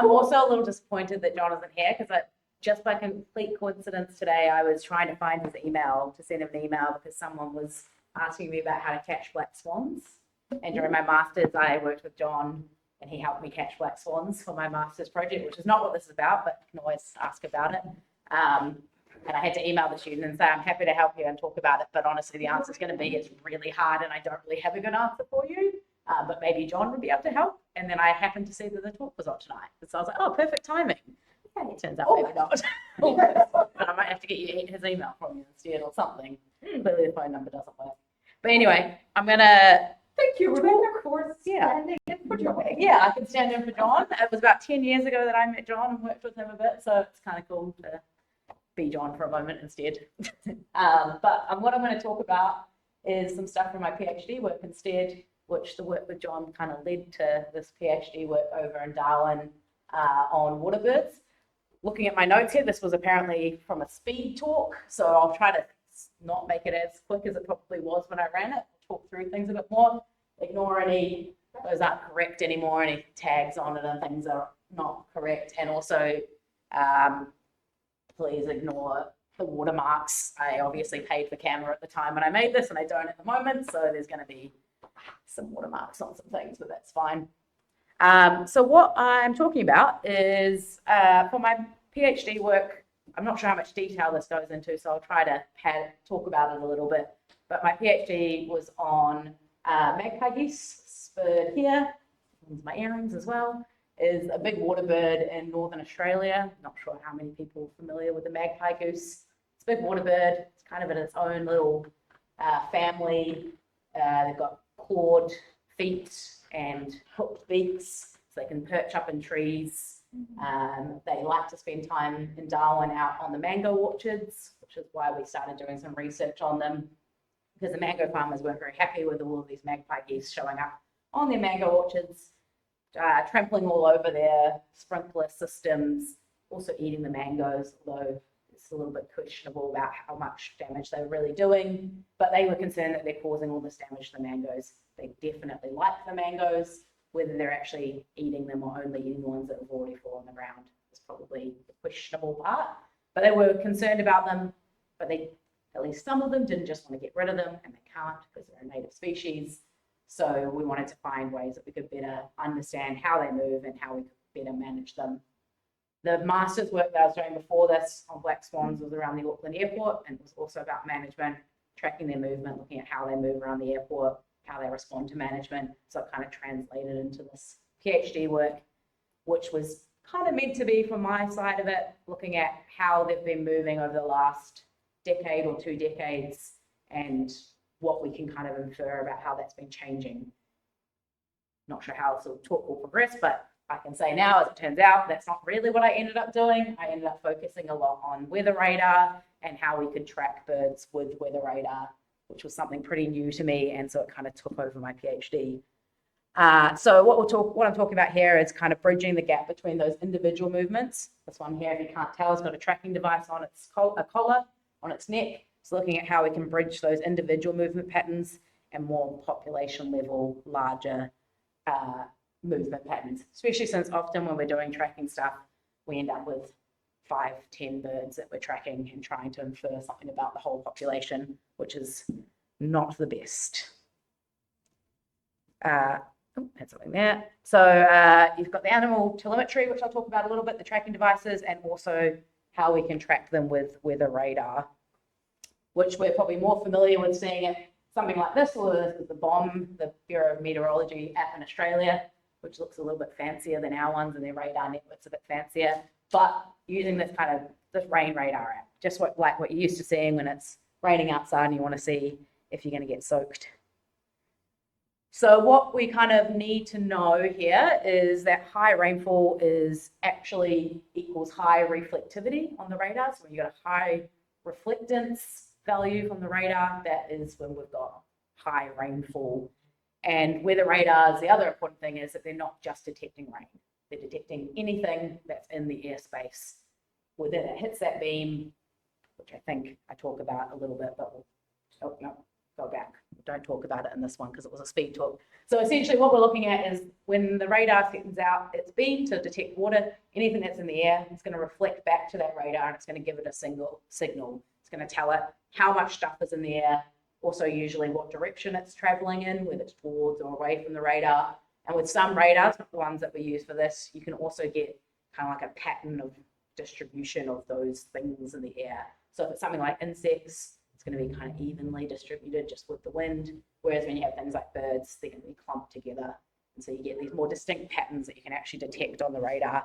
I'm also a little disappointed that John isn't here because just by complete coincidence today, I was trying to find his email to send him an email because someone was asking me about how to catch black swans. And during my master's, I worked with John and he helped me catch black swans for my master's project, which is not what this is about, but you can always ask about it. And I had to email the student and say, I'm happy to help you and talk about it. But honestly, the answer is going to be it's really hard and I don't really have a good answer for you. But maybe John would be able to help. And then I happened to see that the talk was on tonight. So I was like, oh, perfect timing. Okay, it turns out maybe not. But I might have to get you his email from you instead or something. Clearly the phone number doesn't work. But anyway, I'm going to... Thank you, Rebecca, for standing in for John. Yeah, I can stand in for John. It was about 10 years ago that I met John and worked with him a bit. So it's kind of cool to be John for a moment instead. But what I'm going to talk about is some stuff from my PhD work instead, which the work with John kind of led to this PhD work over in Darwin on waterbirds. Looking at my notes here, this was apparently from a speed talk, so I'll try to not make it as quick as it probably was when I ran it. Talk through things a bit more, ignore any, those aren't correct anymore, any tags on it and things are not correct, and also please ignore the watermarks. I obviously paid for camera at the time when I made this and I don't at the moment, so there's going to be some watermarks on some things, but that's fine. So what I'm talking about is for my PhD work, I'm not sure how much detail this goes into, so I'll try to talk about it a little bit. But my PhD was on magpie geese. This bird here, my earrings as well, is a big water bird in Northern Australia. Not sure how many people are familiar with the magpie goose. It's a big water bird. It's kind of in its own little family. They've got clawed feet and hooked beaks, so they can perch up in trees. They like to spend time in Darwin out on the mango orchards, which is why we started doing some research on them, because the mango farmers weren't very happy with all of these magpie geese showing up on their mango orchards, trampling all over their sprinkler systems, also eating the mangoes, although it's a little bit questionable about how much damage they were really doing. But they were concerned that they're causing all this damage to the mangoes. They definitely like the mangoes. Whether they're actually eating them or only eating the ones that have already fallen on the ground is probably the questionable part. But they were concerned about them, but at least some of them didn't just want to get rid of them, and they can't because they're a native species. So we wanted to find ways that we could better understand how they move and how we could better manage them. The master's work that I was doing before this on black swans was around the Auckland airport, and it was also about management, tracking their movement, looking at how they move around the airport, how they respond to management. So it kind of translated into this PhD work, which was kind of meant to be from my side of it, looking at how they've been moving over the last decade or 2 decades and what we can kind of infer about how that's been changing. Not sure how this talk will progress, but I can say now, as it turns out, that's not really what I ended up doing. I ended up focusing a lot on weather radar and how we could track birds with weather radar, which was something pretty new to me, and so it kind of took over my PhD. So what I'm talking about here is kind of bridging the gap between those individual movements. This one here, if you can't tell, has got a tracking device on its collar on its neck. So looking at how we can bridge those individual movement patterns and more population level, larger movement patterns, especially since often when we're doing tracking stuff, we end up with 5-10 birds that we're tracking and trying to infer something about the whole population, which is not the best. That's something there. So you've got the animal telemetry, which I'll talk about a little bit, the tracking devices, and also how we can track them with weather radar, which we're probably more familiar with seeing it something like this, or this is the BOM, the Bureau of Meteorology app in Australia, which looks a little bit fancier than our ones, and their radar network's a bit fancier. But using this rain radar app, just like what you're used to seeing when it's raining outside and you want to see if you're going to get soaked. So what we kind of need to know here is that high rainfall is actually equals high reflectivity on the radar. So when you've got a high reflectance value from the radar, that is when we've got high rainfall. And weather radars, the other important thing is that they're not just detecting rain. They're detecting anything that's in the airspace. Whether it hits that beam, which I think I talk about a little bit, but we'll, go back. don't talk about it in this one because it was a speed talk. So essentially what we're looking at is when the radar sends out its beam to detect water, anything that's in the air, it's going to reflect back to that radar and it's going to give it a single signal. It's going to tell it how much stuff is in the air, also usually what direction it's traveling in, whether it's towards or away from the radar. And with some radars, not the ones that we use for this, you can also get kind of like a pattern of distribution of those things in the air. So if it's something like insects, it's going to be kind of evenly distributed just with the wind. Whereas when you have things like birds, they're going to be clumped together. And so you get these more distinct patterns that you can actually detect on the radar.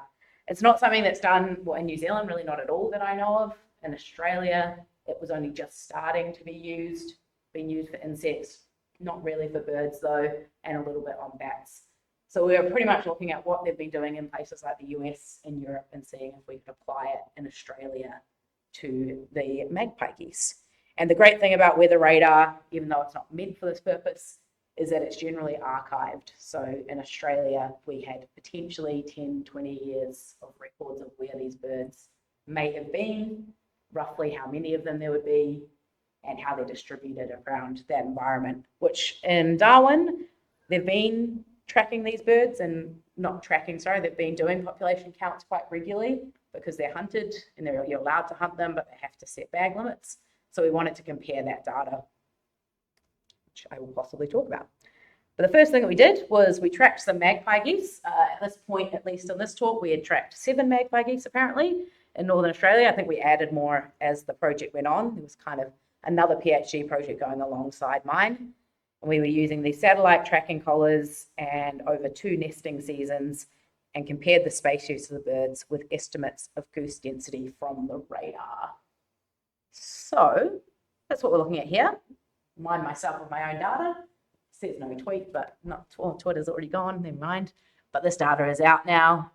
It's not something that's done in New Zealand, really not at all that I know of. In Australia, it was only just starting to be used, being used for insects, not really for birds though, and a little bit on bats. So we were pretty much looking at what they've been doing in places like the US and Europe and seeing if we could apply it in Australia to the magpie geese. And the great thing about weather radar, even though it's not meant for this purpose, is that it's generally archived. So in Australia, we had potentially 10, 20 years of records of where these birds may have been, roughly how many of them there would be, and how they're distributed around that environment, which in Darwin, they've been tracking these birds and not tracking, sorry, they've been doing population counts quite regularly because they're hunted and you're allowed to hunt them, but they have to set bag limits. So we wanted to compare that data, which I will possibly talk about. But the first thing that we did was we tracked some magpie geese. At this point, at least in this talk, we had tracked 7 magpie geese apparently in Northern Australia. I think we added more as the project went on. There was kind of another PhD project going alongside mine. And we were using these satellite tracking collars and over 2 nesting seasons and compared the space use of the birds with estimates of goose density from the radar. So that's what we're looking at here. Remind myself of my own data. It says no tweet, but not, well, Twitter's already gone, never mind. But this data is out now.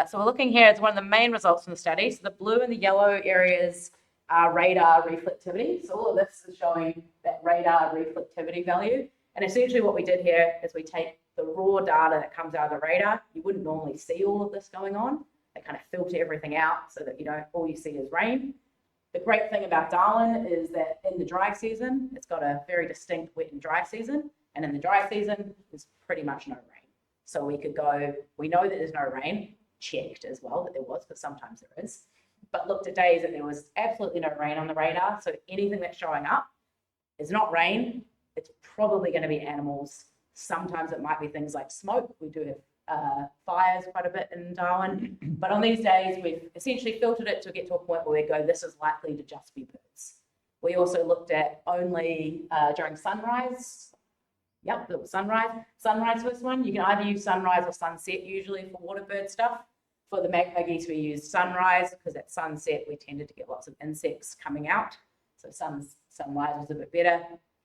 So we're looking here, it's one of the main results from the study. So the blue and the yellow areas are radar reflectivity. So all of this is showing that radar reflectivity value. And essentially what we did here is we take the raw data that comes out of the radar. You wouldn't normally see all of this going on. They kind of filter everything out so that all you see is rain. The great thing about Darwin is that in the dry season, it's got a very distinct wet and dry season. And in the dry season, there's pretty much no rain. So we could go, we know that there's no rain, checked as well that there was, but sometimes there is. But looked at days that there was absolutely no rain on the radar. So anything that's showing up is not rain. It's probably going to be animals. Sometimes it might be things like smoke. We do have fires quite a bit in Darwin. But on these days, we've essentially filtered it to get to a point where we go, this is likely to just be birds. We also looked at only during sunrise. Yep, it was sunrise. Sunrise was one. You can either use sunrise or sunset usually for waterbird stuff. For the magpie geese, we used sunrise because at sunset, we tended to get lots of insects coming out. So sunrise was a bit better.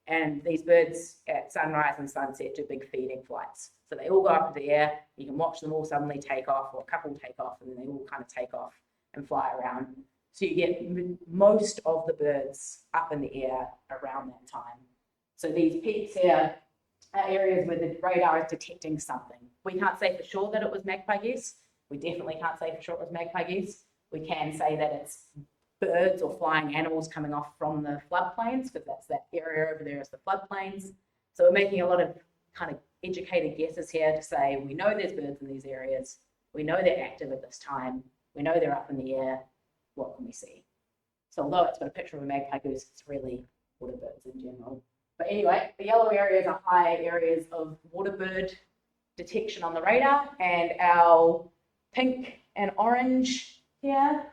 And these birds at sunrise and sunset do big feeding flights. So they all go up into the air. You can watch them all suddenly take off, or a couple take off, and then they all kind of take off and fly around. So you get most of the birds up in the air around that time. So these peaks here are areas where the radar is detecting something. We can't say for sure that it was magpie geese. We definitely can't say for sure it was magpie geese. We can say that it's birds or flying animals coming off from the floodplains, because that's that area over there is the floodplains. So we're making a lot of kind of educated guesses here to say, we know there's birds in these areas. We know they're active at this time. We know they're up in the air. What can we see? So although it's got a picture of a magpie goose, it's really waterbirds in general. But anyway, the yellow areas are high areas of waterbird detection on the radar, and our pink and orange here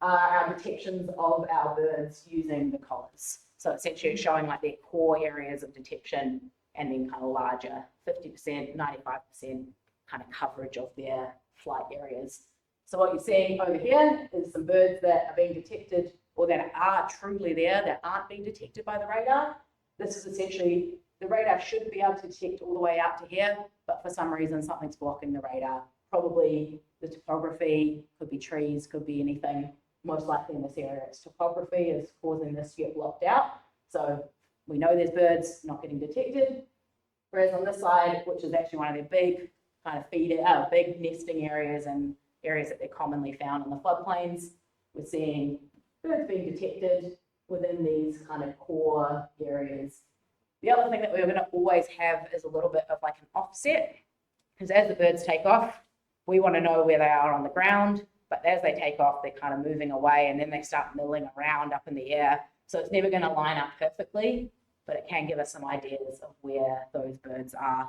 are our detections of our birds using the collars. So essentially it's showing like their core areas of detection and then kind of larger 50%, 95% kind of coverage of their flight areas. So what you're seeing over here is some birds that are being detected or that are truly there that aren't being detected by the radar. This is essentially, the radar should be able to detect all the way out to here, but for some reason something's blocking the radar. Probably the topography, could be trees, could be anything. Most likely in this area, it's topography is causing this to get blocked out. So we know there's birds not getting detected. Whereas on this side, which is actually one of their big kind of big nesting areas and areas that they're commonly found in the floodplains, we're seeing birds being detected within these kind of core areas. The other thing that we're going to always have is a little bit of like an offset, because as the birds take off, we want to know where they are on the ground, but as they take off, they're kind of moving away and then they start milling around up in the air. So it's never going to line up perfectly, but it can give us some ideas of where those birds are.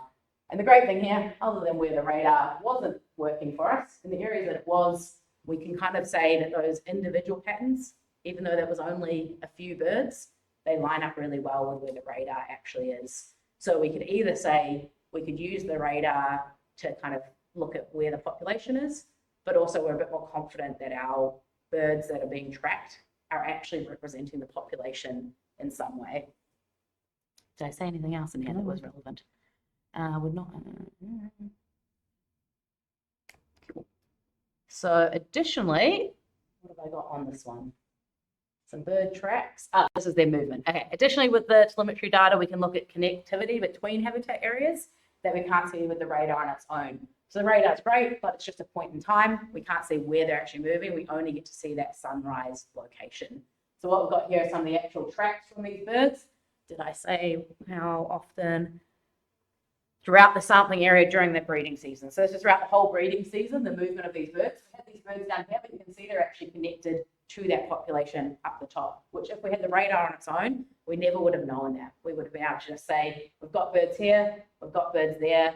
And the great thing here, other than where the radar wasn't working for us, in the areas that it was, we can kind of say that those individual patterns, even though there was only a few birds, they line up really well with where the radar actually is. So we could either say we could use the radar to kind of look at where the population is, but also we're a bit more confident that our birds that are being tracked are actually representing the population in some way. Did I say anything else in here that was relevant? Would not. Cool. So additionally, what have I got on this one? Some bird tracks. This is their movement. Okay. Additionally, with the telemetry data, we can look at connectivity between habitat areas that we can't see with the radar on its own. So the radar is great, but it's just a point in time. We can't see where they're actually moving. We only get to see that sunrise location. So what we've got here are some of the actual tracks from these birds. Did I say how often? Throughout the sampling area during the breeding season. So this is throughout the whole breeding season, the movement of these birds. We have these birds down here, but you can see they're actually connected to that population up the top, which if we had the radar on its own, we never would have known that. We would have been able to just say, we've got birds here, we've got birds there.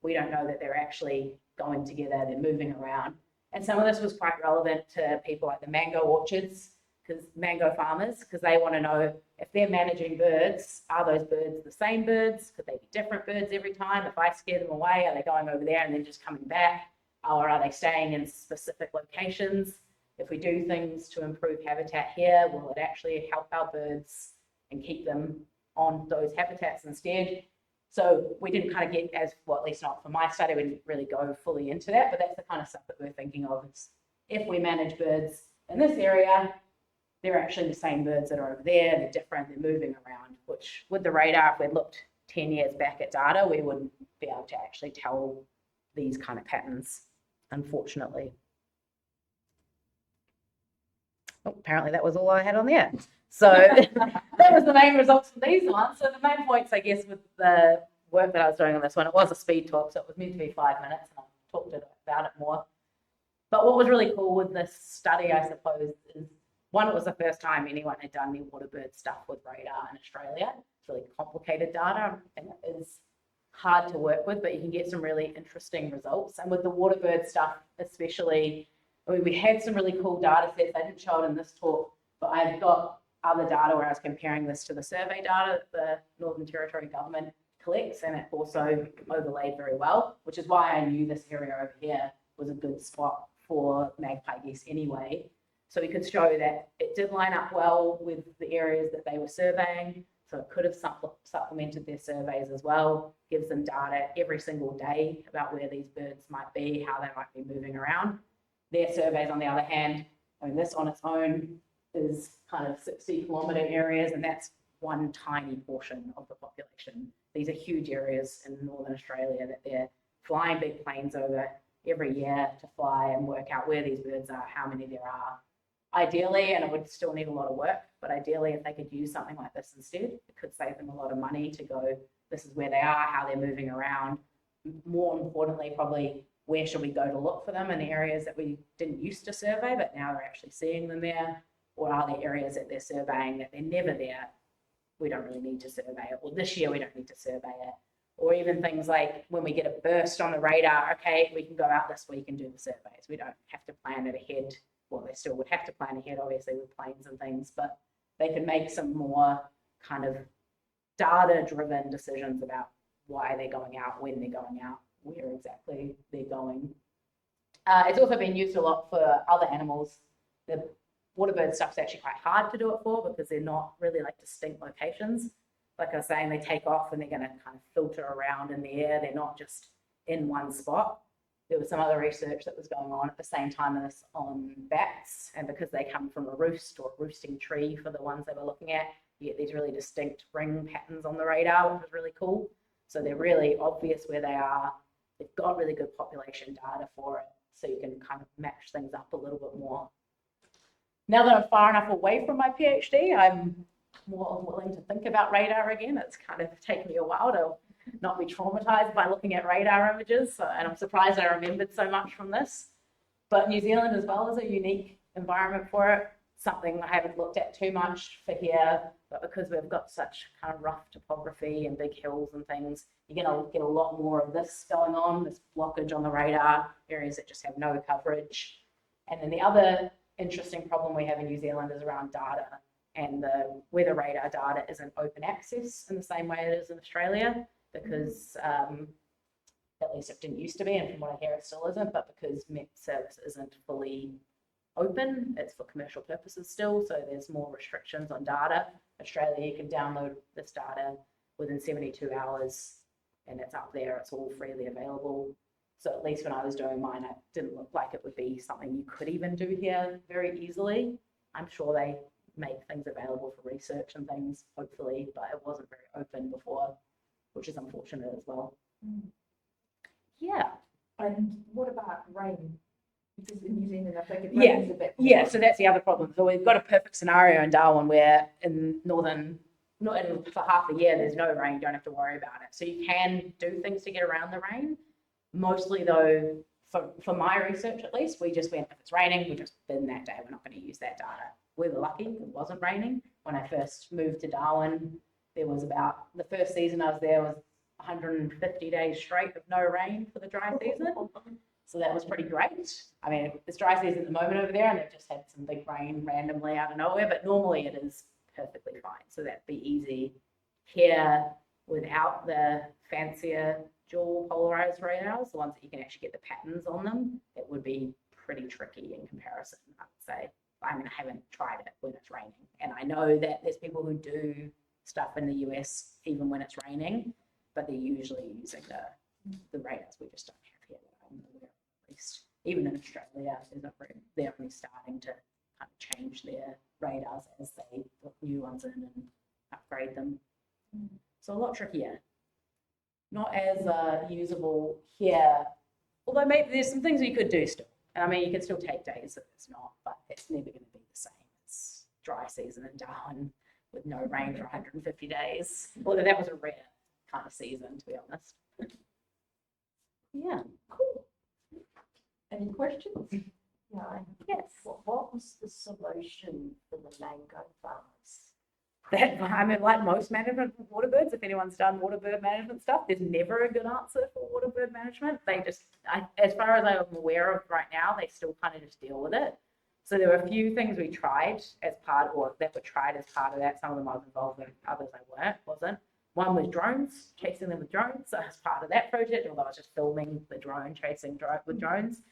We don't know that they're actually going together, they're moving around. And some of this was quite relevant to people like the mango orchards, because mango farmers, because they want to know if they're managing birds, are those birds the same birds? Could they be different birds every time? If I scare them away, are they going over there and then just coming back? Or are they staying in specific locations? If we do things to improve habitat here, will it actually help our birds and keep them on those habitats instead? So we didn't kind of get as, well, at least not for my study, we didn't really go fully into that, but that's the kind of stuff that we're thinking of. Is if we manage birds in this area, they're actually the same birds that are over there, they're different, they're moving around, which with the radar, if we'd looked 10 years back at data, we wouldn't be able to actually tell these kind of patterns, unfortunately. Oh, apparently that was all I had on there. So that was the main results from these ones. So the main points, I guess, with the work that I was doing on this one, it was a speed talk, so it was meant to be 5 minutes, and I talked about it more. But what was really cool with this study, I suppose, is one, it was the first time anyone had done any Waterbird stuff with radar in Australia. It's really complicated data and it is hard to work with, but you can get some really interesting results. And with the Waterbird stuff, especially, I mean, we had some really cool data sets. I didn't show it in this talk, but I've got other data where I was comparing this to the survey data that the Northern Territory government collects, and it also overlaid very well, which is why I knew this area over here was a good spot for magpie geese anyway. So we could show that it did line up well with the areas that they were surveying. So it could have supplemented their surveys as well, gives them data every single day about where these birds might be, how they might be moving around. Their surveys, on the other hand, I mean, this on its own is kind of 60-kilometre areas, and that's one tiny portion of the population. These are huge areas in Northern Australia that they're flying big planes over every year to fly and work out where these birds are, how many there are. Ideally, and it would still need a lot of work, but ideally if they could use something like this instead, it could save them a lot of money to go, this is where they are, how they're moving around. More importantly, probably where should we go to look for them in areas that we didn't used to survey, but now we're actually seeing them there, or are there areas that they're surveying that they're never there, we don't really need to survey it, or this year we don't need to survey it. Or even things like when we get a burst on the radar, okay, we can go out this week and do the surveys. We don't have to plan it ahead. Well, they still would have to plan ahead, obviously, with planes and things, but they can make some more kind of data-driven decisions about why they're going out, when they're going out, where exactly they're going. It's also been used a lot for other animals. The Waterbird stuff's actually quite hard to do it for because they're not really like distinct locations. Like I was saying, they take off and they're going to kind of filter around in the air. They're not just in one spot. There was some other research that was going on at the same time as on bats, and because they come from a roost or a roosting tree for the ones they were looking at, you get these really distinct ring patterns on the radar, which was really cool. So they're really obvious where they are. They've got really good population data for it, so you can kind of match things up a little bit more. Now that I'm far enough away from my PhD, I'm more willing to think about radar again. It's kind of taken me a while to not be traumatized by looking at radar images. And I'm surprised I remembered so much from this. But New Zealand as well is a unique environment for it. Something I haven't looked at too much for here, but because we've got such kind of rough topography and big hills and things, you're going to get a lot more of this going on, this blockage on the radar, areas that just have no coverage. And then the other interesting problem we have in New Zealand is around data, and the weather radar data isn't open access in the same way it is in Australia, because at least it didn't used to be, and from what I hear it still isn't, but because Met service isn't fully open, it's for commercial purposes still, so there's more restrictions on data. Australia, you can download this data within 72 hours and it's up there, it's all freely available. So at least when I was doing mine, it didn't look like it would be something you could even do here very easily. I'm sure they make things available for research and things, hopefully, but it wasn't very open before, which is unfortunate as well. Yeah. And what about rain? Because in New Zealand, I think it rains a bit more. Yeah, so that's the other problem. So we've got a perfect scenario in Darwin where in for half the year, there's no rain, you don't have to worry about it. So you can do things to get around the rain. Mostly though, for my research at least, we just went, if it's raining, we just bin that day. We're not going to use that data. We were lucky, it wasn't raining. When I first moved to Darwin, there was the first season I was there was 150 days straight of no rain for the dry season. So that was pretty great. I mean, it's dry season at the moment over there and they've just had some big rain randomly out of nowhere, but normally it is perfectly fine. So that'd be easy. Here, without the fancier dual polarized radars, the ones that you can actually get the patterns on them, it would be pretty tricky in comparison, I would say. I mean, I haven't tried it when it's raining. And I know that there's people who do stuff in the US even when it's raining, but they're usually using the radars we just don't have here that I'm aware of, at least. Even in Australia, they're only starting to kind of change their radars as they put new ones in and upgrade them. So a lot trickier. Not as usable here, although maybe there's some things you could do still. I mean, you can still take days if it's not, but it's never going to be the same. It's dry season in Darwin with no rain for 150 days. Although that was a rare kind of season, to be honest. Yeah. Cool. Any questions? Yeah. Yes. What was the solution for the mango farmers? I mean, like most management of waterbirds, if anyone's done waterbird management stuff, there's never a good answer for waterbird management. They just, as far as I'm aware of right now, they still kind of just deal with it. So there were a few things we tried that were tried as part of that. Some of them I was involved in, others I wasn't. One was drones, chasing them with drones. So as part of that project, although I was just filming the drone, chasing with drones.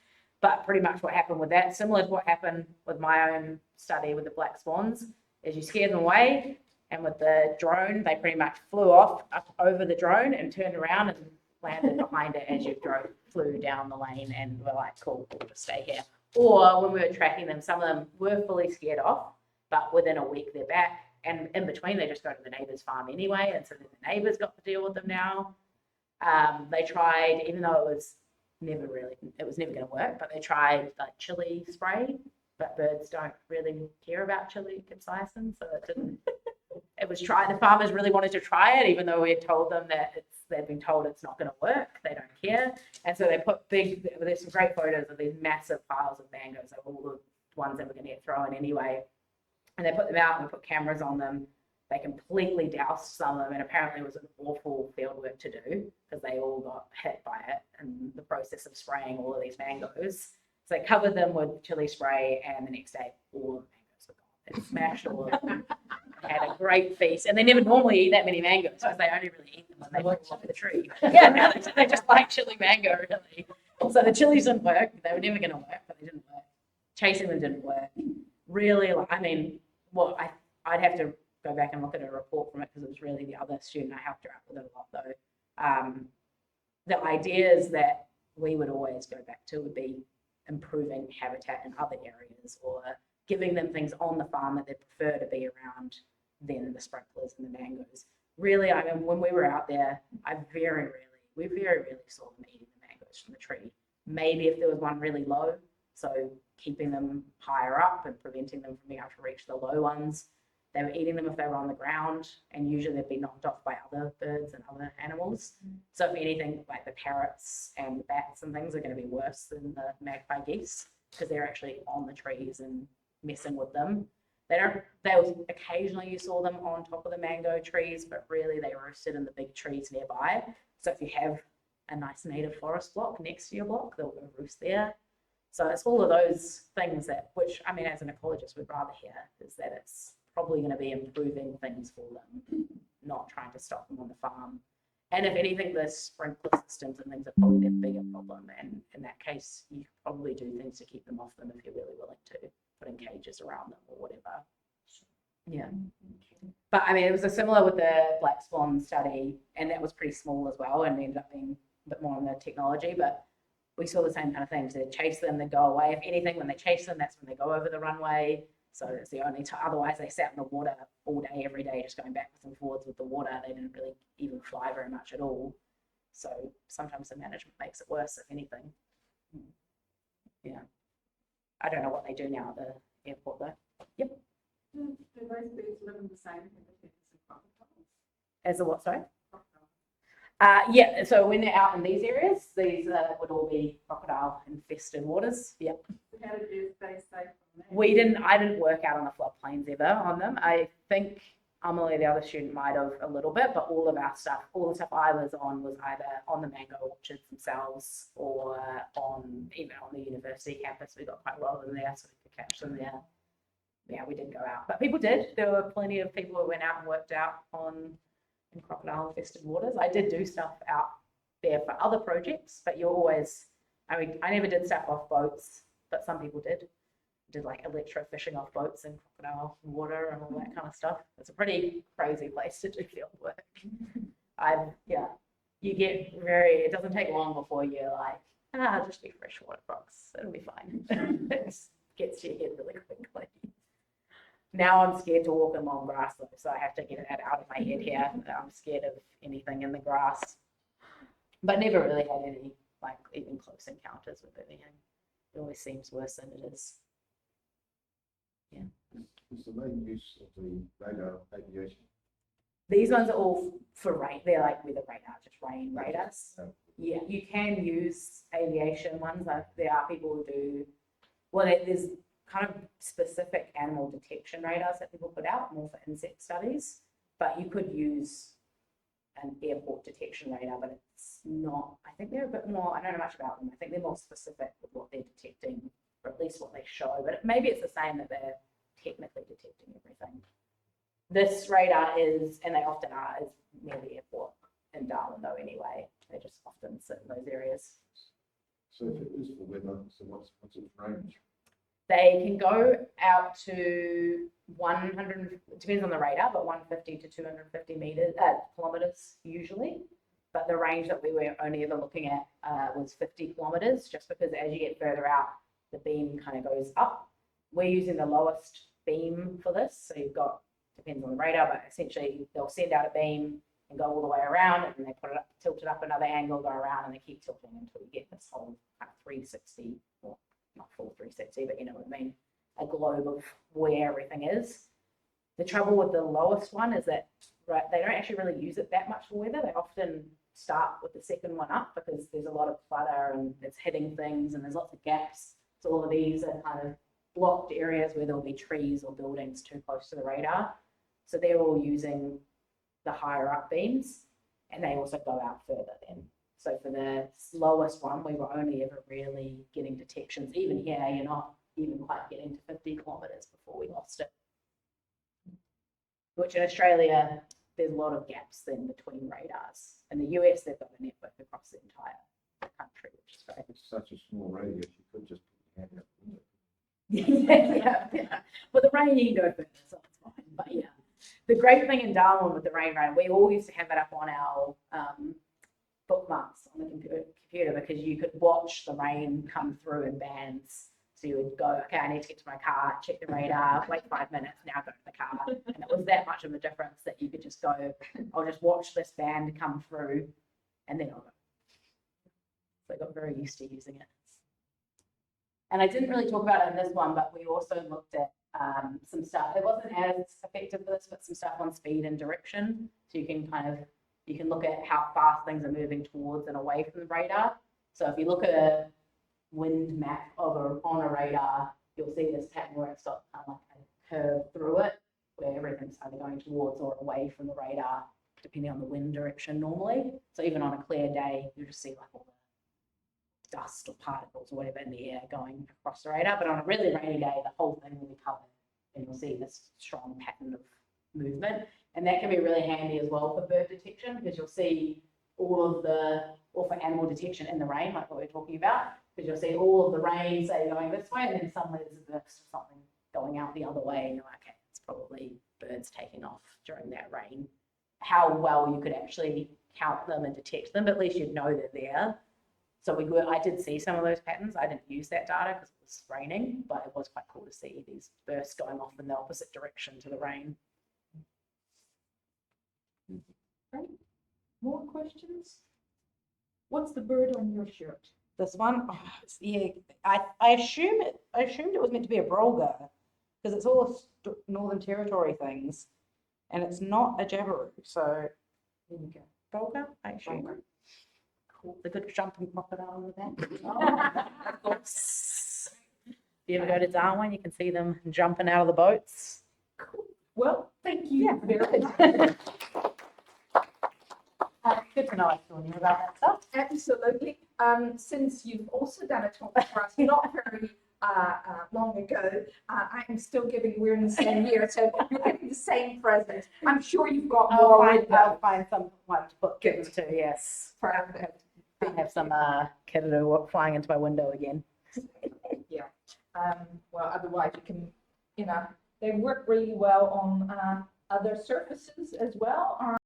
But pretty much what happened with that, similar to what happened with my own study with the black swans, is you scared them away, and with the drone, they pretty much flew off up over the drone and turned around and landed behind it as you flew down the lane, and we're like, cool, we'll just stay here. Or when we were tracking them, some of them were fully scared off, but within a week they're back, and in between they just go to the neighbour's farm anyway, and so then the neighbours got to deal with them now. They tried, even though it was never going to work, but they tried like chili spray, but birds don't really care about chili capsaicin, so it didn't. It was tried. The farmers really wanted to try it, even though we had told them that they'd been told it's not going to work. They don't care, and so they put there's some great photos of these massive piles of mangoes, of all the ones that were going to get thrown anyway, and they put them out and we put cameras on them. They completely doused some of them, and apparently it was an awful field work to do because they all got hit by it in the process of spraying all of these mangoes. So they covered them with chili spray, and the next day all of the mangoes were gone. They smashed all of them. Had a great feast, and they never normally eat that many mangoes because they only really eat them when they fall off the tree. Yeah, they just like chili mango, really. So the chilies didn't work. They were never going to work, but they didn't work. Chasing them didn't work. Really, I'd have to go back and look at a report from it because it was really the other student I helped her out with it a lot though. The ideas that we would always go back to would be improving habitat in other areas or giving them things on the farm that they prefer to be around than the sprinklers and the mangoes. Really, I mean, when we were out there, we very rarely saw them eating the mangoes from the tree. Maybe if there was one really low, so keeping them higher up and preventing them from being able to reach the low ones. They were eating them if they were on the ground, and usually they'd be knocked off by other birds and other animals. So if anything, like the parrots and the bats and things are going to be worse than the magpie geese because they're actually on the trees and messing with them. Occasionally you saw them on top of the mango trees, but really they roosted in the big trees nearby. So if you have a nice native forest block next to your block, they'll go roost there. So it's all of those things which I mean, as an ecologist, we'd rather hear is that it's probably going to be improving things for them, not trying to stop them on the farm. And if anything, the sprinkler systems and things are probably their bigger problem. And in that case, you could probably do things to keep them off them if you're really willing to, putting cages around them or whatever. Yeah. But I mean, it was similar with the black swan study, and that was pretty small as well, and ended up being a bit more on the technology, but we saw the same kind of things. They'd chase them, they'd go away. If anything, when they chase them, that's when they go over the runway. So it's the only time. Otherwise, they sat in the water all day, every day, just going backwards and forwards with the water. They didn't really even fly very much at all. So sometimes the management makes it worse, if anything. Yeah. I don't know what they do now at the airport, though. Yep. Do those birds live in the same habitat as crocodiles? As a what, sorry? Crocodiles. Yeah, so when they're out in these areas, these would all be crocodile infested waters. Yep. So how did you stay safe from that? I didn't work out on the floodplains ever on them. I think Amelie, the other student, might have a little bit, but all the stuff I was on was either on the mango orchards themselves or even on the university campus. We got quite well in there, so we could catch them there. Yeah, we didn't go out, but people did. There were plenty of people who went out and worked out in crocodile infested waters. I did do stuff out there for other projects, but I never did stuff off boats, but some people did like electrofishing off boats in crocodile water and all that kind of stuff. It's a pretty crazy place to do field work. It doesn't take long before you're like, just be freshwater crocs, it'll be fine. It gets to your head really quickly. Now I'm scared to walk in long grass though, so I have to get that out of my head here. I'm scared of anything in the grass, but never really had any even close encounters with anything. It always seems worse than it is. Yeah. Is the main use of the radar aviation? These ones are all for rain. They're like weather radar, just rain radars. Yeah, you can use aviation ones. There are people who do. Well, there's kind of specific animal detection radars that people put out more for insect studies, but you could use an airport detection radar, but it's not. I think they're a bit more. I don't know much about them. I think they're more specific with what they're detecting, or at least what they show. But maybe it's the same that they're technically detecting everything. This radar is, and they often are, is near the airport in Darwin though. Anyway, they just often sit in those areas. So if it is for weather, so what's its range? They can go out to 100, depends on the radar, but 150 to 250 kilometers usually. But the range that we were only ever looking at was 50 kilometers, just because as you get further out, the beam kind of goes up. We're using the lowest beam for this, so you've got, depends on the radar, but essentially they'll send out a beam and go all the way around, and then they put it up, tilt it up another angle, go around, and they keep tilting until you get this whole kind of 360, or not full 360, but you know what I mean, a globe of where everything is. The trouble with the lowest one is that they don't actually really use it that much for weather. They often start with the second one up because there's a lot of clutter and it's hitting things and there's lots of gaps. So all of these are kind of blocked areas where there'll be trees or buildings too close to the radar. So they're all using the higher up beams, and they also go out further then. So for the slowest one, we were only ever really getting detections. Even here, you're not even quite getting to 50 kilometers before we lost it. Which in Australia, there's a lot of gaps then between radars. In the US, they've got a network across the entire country, which is great. It's such a small radius, you could just put your hand out the window. yeah. Well, the rain, you can go further, so it's fine. But yeah, the great thing in Darwin with the rain radar, we all used to have it up on our bookmarks on the computer because you could watch the rain come through in bands. So you would go, okay, I need to get to my car, check the radar, wait 5 minutes, now go to the car. And it was that much of a difference that you could just go, I'll just watch this band come through and then I'll go. So I got very used to using it. And I didn't really talk about it in this one, but we also looked at some stuff. It wasn't as effective for this, but some stuff on speed and direction. So you can you can look at how fast things are moving towards and away from the radar. So if you look at a wind map on a radar, you'll see this pattern where it's got kind of like a curve through it, where everything's either going towards or away from the radar, depending on the wind direction normally. So even on a clear day, you just see like all the dust or particles or whatever in the air going across the radar. But on a really rainy day, the whole thing will be covered and you'll see this strong pattern of movement. And that can be really handy as well for bird detection, because you'll see or for animal detection in the rain, like what we're talking about, because you'll see all of the rain, say, going this way, and then somewhere there's a burst or something going out the other way, and you're like, okay, it's probably birds taking off during that rain. How well you could actually count them and detect them, but at least you'd know they're there. So I did see some of those patterns. I didn't use that data because it was raining, but it was quite cool to see these bursts going off in the opposite direction to the rain. Right. More questions? What's the bird on your shirt? This one, yeah, I assumed it was meant to be a brolga because it's all Northern Territory things, and it's not a jabiru. So there you go, brolga, I assume. Cool. The good jumping crocodile in the back. Of course. If you ever go to Darwin, you can see them jumping out of the boats. Cool. Well, thank you Yeah. very much. Good to know I still knew about that stuff. Absolutely. Since you've also done a talk for us not very long ago, I am still giving, we're in the same year, so you're getting the same present. I'm sure you've got more. I'll find some one to put Good. kittens to, yes. Perfect. I have some kiddo flying into my window again. Yeah. Well, otherwise you can, they work really well on other surfaces as well.